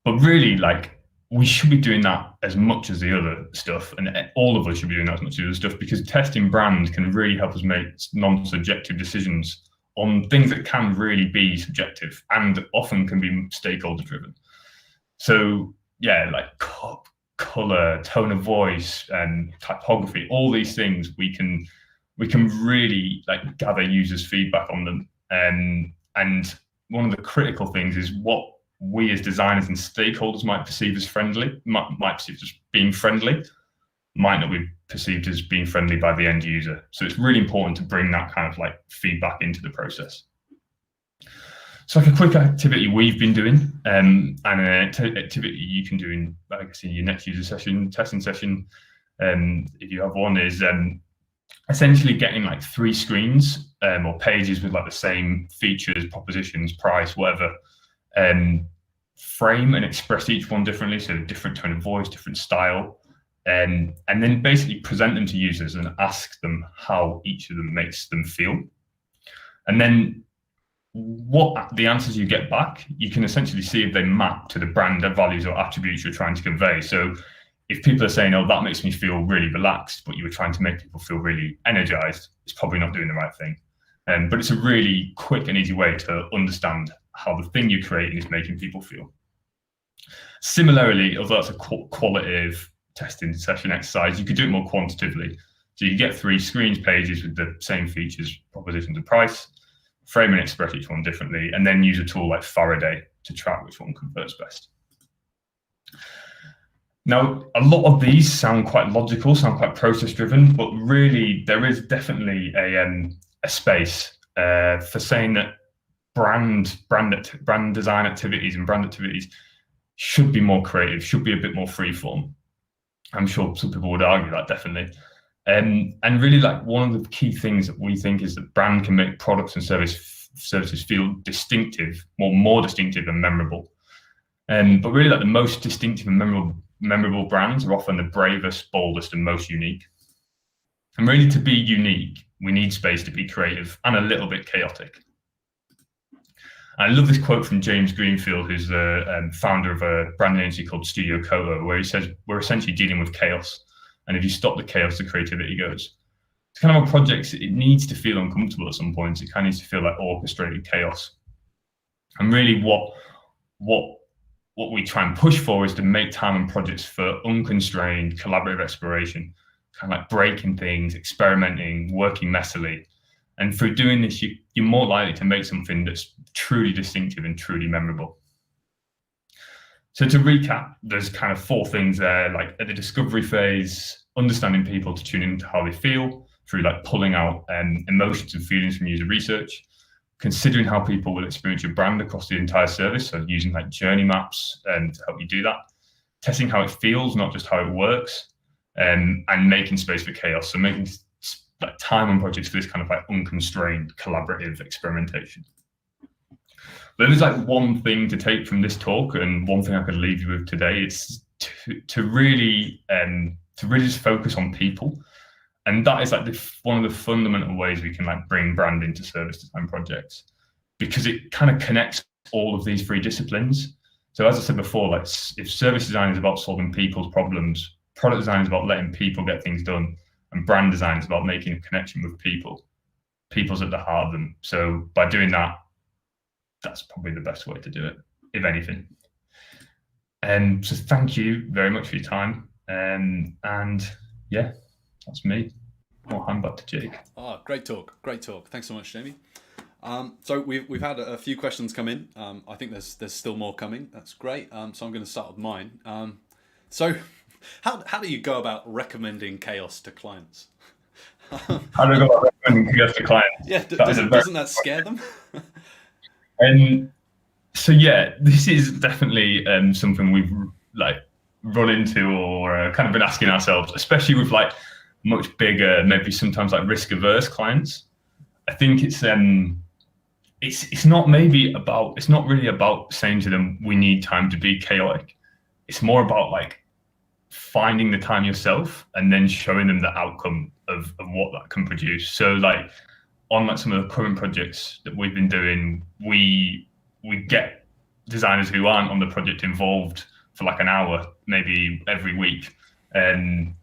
S4: But really, like, we should be doing that as much as the other stuff, and all of us should be doing that as much as the other stuff, because testing brand can really help us make non-subjective decisions on things that can really be subjective and often can be stakeholder driven. So yeah, like color, tone of voice, and typography, all these things we can really like gather users' feedback on them. And one of the critical things is what we as designers and stakeholders might perceive as friendly, might perceive as being friendly, might not be perceived as being friendly by the end user. So it's really important to bring that kind of like feedback into the process. So like a quick activity we've been doing, and an activity you can do in, I guess, in your next user session, testing session, if you have one, is essentially getting like 3 screens or pages with like the same features, propositions, price, whatever, frame and express each one differently, so different tone of voice, different style, and then basically present them to users and ask them how each of them makes them feel. And then what the answers you get back, you can essentially see if they map to the brand values or attributes you're trying to convey. So if people are saying, oh, that makes me feel really relaxed, but you were trying to make people feel really energized, it's probably not doing the right thing. But it's a really quick and easy way to understand how the thing you're creating is making people feel. Similarly, although that's a qualitative testing session exercise, you could do it more quantitatively. So you get 3 screens, pages with the same features, propositions, and price, frame and express each one differently, and then use a tool like Faraday to track which one converts best. Now, a lot of these sound quite logical, sound quite process driven, but really there is definitely a space for saying that brand design activities and brand activities should be more creative, should be a bit more freeform. I'm sure some people would argue that, definitely. And really, like, one of the key things that we think is that brand can make products and services feel distinctive, more distinctive and memorable. But really, like, the most distinctive and memorable brands are often the bravest, boldest, and most unique. And really, to be unique, we need space to be creative and a little bit chaotic. I love this quote from James Greenfield, who's the founder of a branding agency called Studio Coho, where he says, we're essentially dealing with chaos. And if you stop the chaos, the creativity goes. It's kind of on projects, it needs to feel uncomfortable at some points. It kind of needs to feel like orchestrated chaos. And really what we try and push for is to make time on projects for unconstrained collaborative exploration, kind of like breaking things, experimenting, working messily. And through doing this, you're more likely to make something that's truly distinctive and truly memorable. So to recap, there's kind of 4 things there, like at the discovery phase, understanding people to tune into how they feel through like pulling out emotions and feelings from user research, considering how people will experience your brand across the entire service, so using like journey maps to help you do that, testing how it feels, not just how it works, and making space for chaos. So making like time on projects for this kind of like unconstrained collaborative experimentation. But there's like one thing to take from this talk, and one thing I could leave you with today. It's to really just focus on people, and that is like one of the fundamental ways we can like bring brand into service design projects, because it kind of connects all of these 3 disciplines. So as I said before, like if service design is about solving people's problems, product design is about letting people get things done, and brand design is about making a connection with people. People's at the heart of them. So by doing that, that's probably the best way to do it, if anything. So thank you very much for your time. And yeah, that's me. I'll hand back to Jake.
S1: Oh, great talk. Thanks so much, Jamie. So we've had a few questions come in. I think there's still more coming. That's great. So I'm going to start with mine. So how do you go about recommending chaos to clients?
S4: How do I go about recommending chaos to clients?
S1: Yeah, doesn't that scare them?
S4: So yeah, this is definitely something we've like run into or kind of been asking ourselves, especially with like much bigger, maybe sometimes like risk averse clients. I think it's not really about saying to them we need time to be chaotic. It's more about like finding the time yourself and then showing them the outcome of what that can produce. So like on like some of the current projects that we've been doing, we get designers who aren't on the project involved for like an hour, maybe every week, and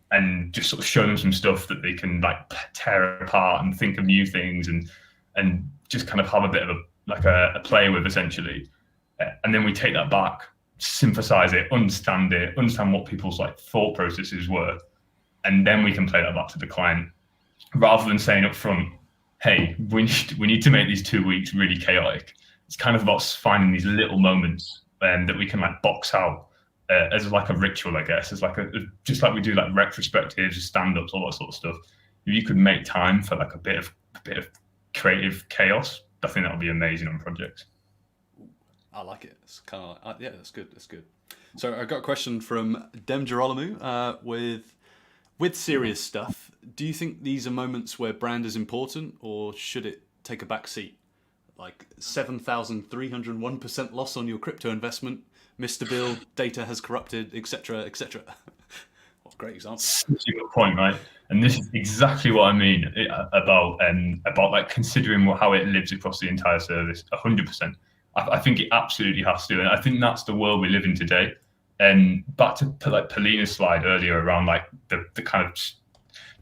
S4: just sort of show them some stuff that they can like tear apart and think of new things and just kind of have a bit of a play with, essentially. And then we take that back, synthesize it, understand what people's like thought processes were, and then we can play that back to the client, rather than saying up front, hey, we need to make these 2 weeks really chaotic. It's kind of about finding these little moments that we can like box out as like a ritual, I guess, as like just like we do like retrospectives, stand-ups, all that sort of stuff. If you could make time for like a bit of creative chaos, I think that would be amazing on projects.
S1: I like it. It's kind of like, yeah, that's good. So I got a question from Dem Girolamo with serious stuff. Do you think these are moments where brand is important, or should it take a back seat? Like 7,301% loss on your crypto investment, missed a bill, data has corrupted, etc., etc. What a great example.
S4: Such a good point, right? And this is exactly what I mean about like considering how it lives across the entire service. 100%. I think it absolutely has to, and I think that's the world we live in today. And back to like Polina's slide earlier around like the kind of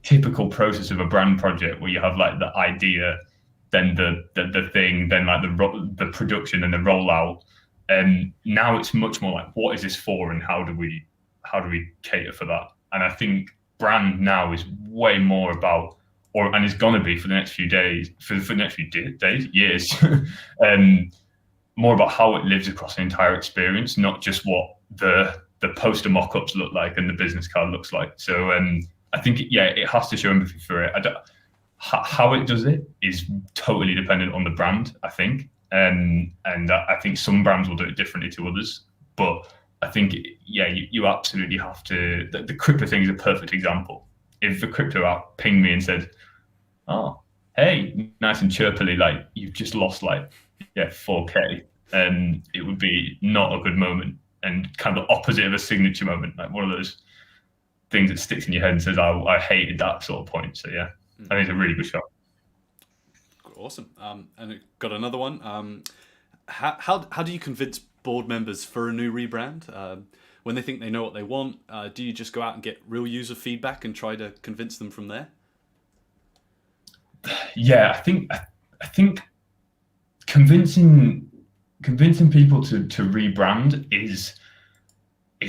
S4: typical process of a brand project, where you have like the idea, then the thing, then like the production and the rollout. And now it's much more like, what is this for, and how do we cater for that? And I think brand now is way more about, and is gonna be for the next few days, for the next few years, more about how it lives across the entire experience, not just what the poster mock-ups look like and the business card looks like. So I think it has to show empathy for it. How it does it is totally dependent on the brand, I think. And I think some brands will do it differently to others. But I think, you absolutely have to. The crypto thing is a perfect example. If the crypto app pinged me and said, oh, hey, nice and chirpily, like you've just lost like 4K, it would be not a good moment, and kind of the opposite of a signature moment, like one of those things that sticks in your head and says, I hated that sort of point. So yeah, I think it's a really good shot.
S1: Awesome. And it got another one. how do you convince board members for a new rebrand? When they think they know what they want, do you just go out and get real user feedback and try to convince them from there?
S4: Yeah, I think convincing people to rebrand is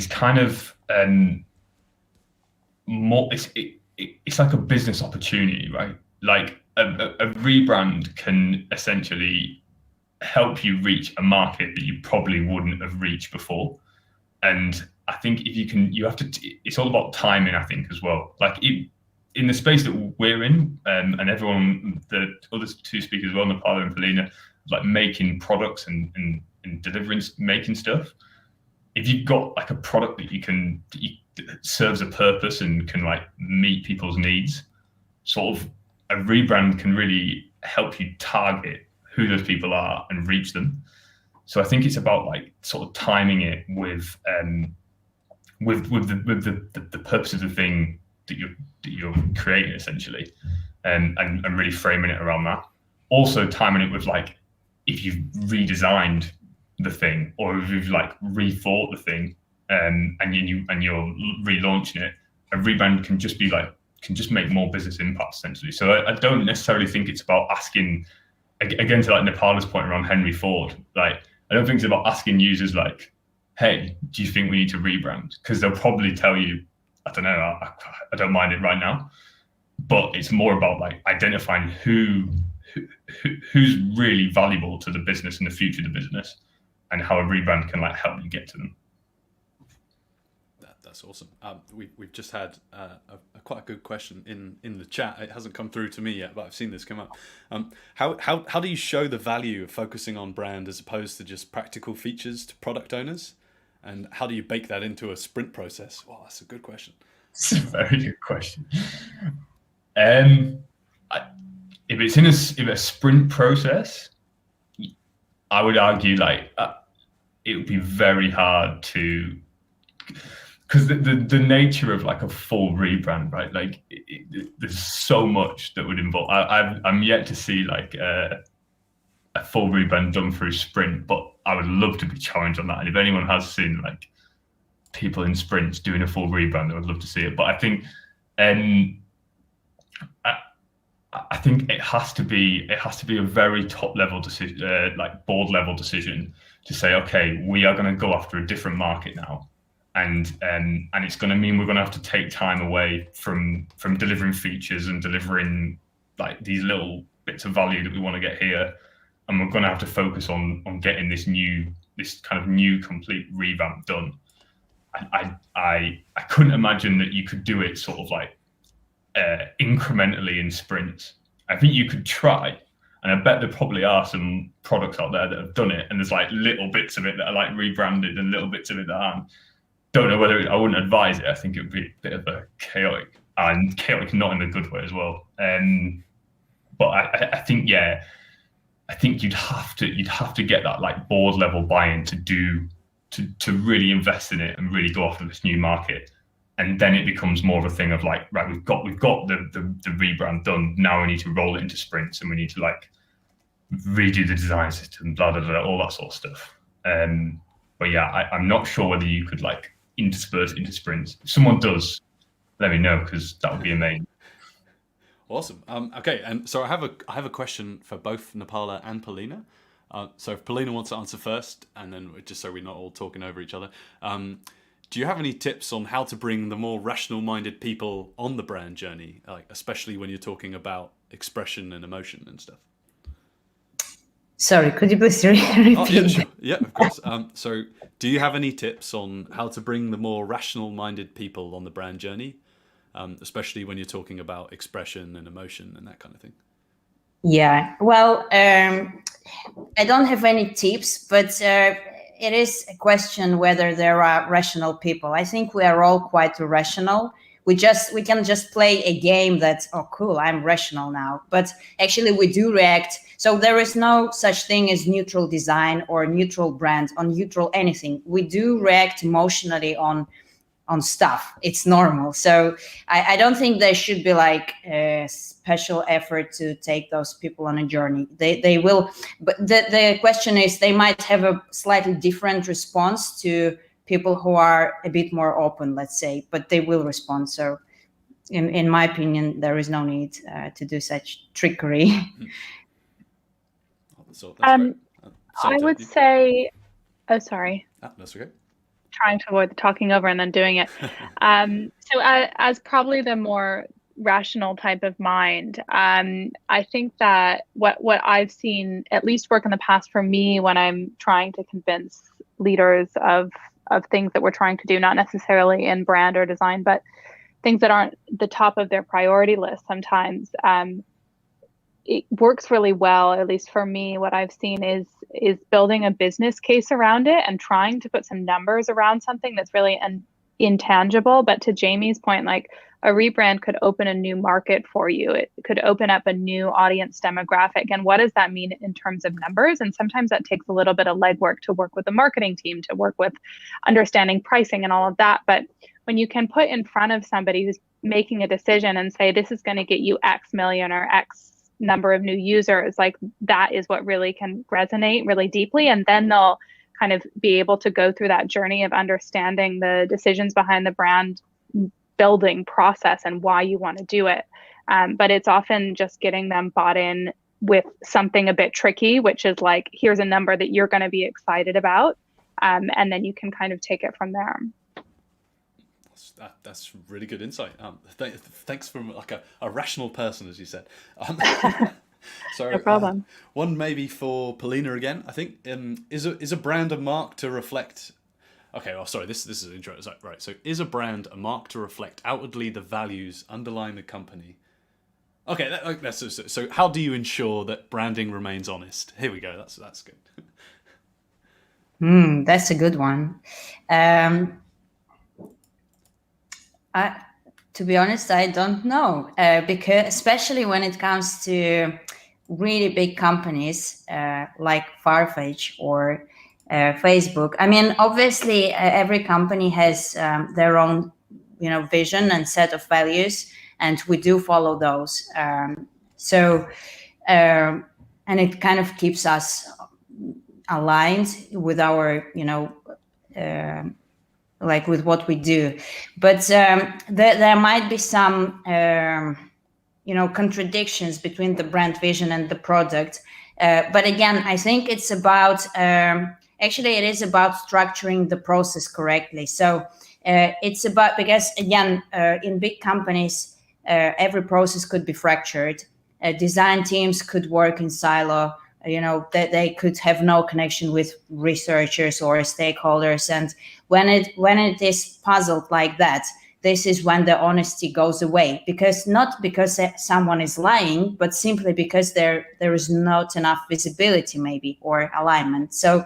S4: kind of more. It's like a business opportunity, right? Like a rebrand can essentially help you reach a market that you probably wouldn't have reached before. And I think if you have to, it's all about timing, I think, as well. Like in the space that we're in, and everyone, the other two speakers as well, Napala and Polina, like making products and delivering, making stuff. If you've got like a product that serves a purpose and can like meet people's needs, sort of a rebrand can really help you target who those people are and reach them. So I think it's about like sort of timing it with the purpose of the thing that you're creating essentially, and really framing it around that. Also timing it with like if you've redesigned the thing or if you've like rethought the thing, and you're relaunching it, a rebrand can just make more business impact essentially. So I don't necessarily think it's about asking, again, to like Napala's point around Henry Ford, like I don't think it's about asking users like, hey, do you think we need to rebrand? Because they'll probably tell you, I don't know, I don't mind it right now. But it's more about like identifying who's really valuable to the business and the future of the business, and how a rebrand can like help you get to them.
S1: That's awesome. We've just had quite a good question in the chat. It hasn't come through to me yet, but I've seen this come up. How do you show the value of focusing on brand as opposed to just practical features to product owners? And how do you bake that into a sprint process? Well, that's a good question.
S4: It's a very good question. If it's in a sprint process, I would argue like it would be very hard to, because the nature of like a full rebrand, right? Like there's so much that would involve. I'm yet to see like a full rebrand done through sprint, but I would love to be challenged on that. And if anyone has seen like people in sprints doing a full rebrand, I would love to see it. But I think, I think it has to be a very top level decision, like board level decision, to say, okay, we are going to go after a different market now. And it's going to mean we're going to have to take time away from delivering features and delivering like these little bits of value that we want to get here, and we're going to have to focus on getting this kind of new complete revamp done. I couldn't imagine that you could do it sort of like incrementally in sprints. I think you could try, and I bet there probably are some products out there that have done it, and there's like little bits of it that are like rebranded and little bits of it that aren't. Don't know whether I wouldn't advise it. I think it would be a bit of a chaotic not in a good way as well. But I think, yeah, I think you'd have to get that like board level buy-in to really invest in it and really go after this new market. And then it becomes more of a thing of like, right, we've got the rebrand done. Now we need to roll it into sprints, and we need to like redo the design system, blah, blah, blah, all that sort of stuff. But yeah, I'm not sure whether you could like intersperse into sprints. If someone does, let me know, because that would be amazing.
S1: Awesome. Okay, and so I have a question for both Napala and Polina. So if Polina wants to answer first, and then just so we're not all talking over each other, do you have any tips on how to bring the more rational-minded people on the brand journey, like especially when you're talking about expression and emotion and stuff?
S3: Sorry, could you please repeat?
S1: Oh, yeah, sure. Yeah, of course. So do you have any tips on how to bring the more rational-minded people on the brand journey, especially when you're talking about expression and emotion and that kind of thing?
S3: Yeah, well, I don't have any tips, but it is a question whether there are rational people. I think we are all quite irrational. We can just play a game that's, oh, cool, I'm rational now. But actually we do react. So there is no such thing as neutral design or neutral brand or neutral anything. We do react emotionally on on stuff. It's normal. So I don't think there should be like a special effort to take those people on a journey. They will, but the question is, they might have a slightly different response to people who are a bit more open, let's say, but they will respond. So in my opinion, there is no need to do such trickery.
S1: So that's great.
S2: I would say, oh, sorry.
S1: That's okay.
S2: Trying to avoid the talking over and then doing it. So as probably the more rational type of mind, I think that what I've seen at least work in the past for me when I'm trying to convince leaders of things that we're trying to do, not necessarily in brand or design, but things that aren't the top of their priority list sometimes, it works really well, at least for me. What I've seen is building a business case around it and trying to put some numbers around something that's really intangible. But to Jamie's point, like a rebrand could open a new market for you. It could open up a new audience demographic. And what does that mean in terms of numbers? And sometimes that takes a little bit of legwork to work with the marketing team, to work with understanding pricing and all of that. But when you can put in front of somebody who's making a decision and say, this is going to get you X million or X number of new users, like that is what really can resonate really deeply. And then they'll kind of be able to go through that journey of understanding the decisions behind the brand building process and why you want to do it. But it's often just getting them bought in with something a bit tricky, which is like, here's a number that you're going to be excited about. And then you can kind of take it from there.
S1: That's really good insight. Thanks from like a rational person, as you said. So,
S2: no problem.
S1: One maybe for Polina again. I think is a brand a mark to reflect? Okay, well, sorry. This is interesting. Right. So, is a brand a mark to reflect outwardly the values underlying the company? Okay, so how do you ensure that branding remains honest? Here we go. That's good.
S3: That's a good one. To be honest, I don't know, because especially when it comes to really big companies like Farfetch or Facebook. I mean, obviously, every company has their own, vision and set of values, and we do follow those. And it kind of keeps us aligned with our, like with what we do. But there might be some contradictions between the brand vision and the product, but again, I think it's about it is about structuring the process correctly. So it's about, because again, in big companies, every process could be fractured. Design teams could work in silo, that they could have no connection with researchers or stakeholders. And when it is puzzled like that, this is when the honesty goes away, not because someone is lying, but simply because there is not enough visibility maybe, or alignment. So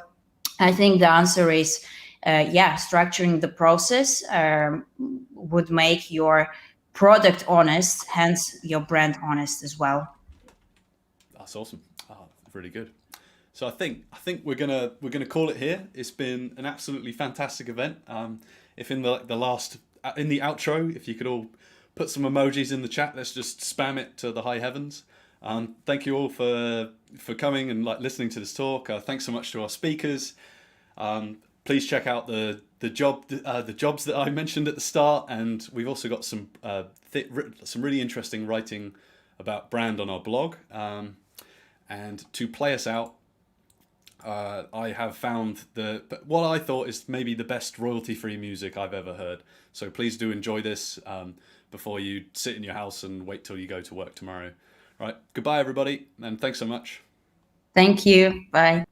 S3: I think the answer is, structuring the process would make your product honest, hence your brand honest as well.
S1: That's awesome. Really good. So I think we're gonna call it here. It's been an absolutely fantastic event. If in the outro, if you could all put some emojis in the chat, let's just spam it to the high heavens. Thank you all for coming and listening to this talk. Thanks so much to our speakers. Please check out the jobs that I mentioned at the start, and we've also got some really interesting writing about brand on our blog. And to play us out, I have found what I thought is maybe the best royalty-free music I've ever heard. So please do enjoy this before you sit in your house and wait till you go to work tomorrow. Right, goodbye everybody, and thanks so much.
S3: Thank you. Bye.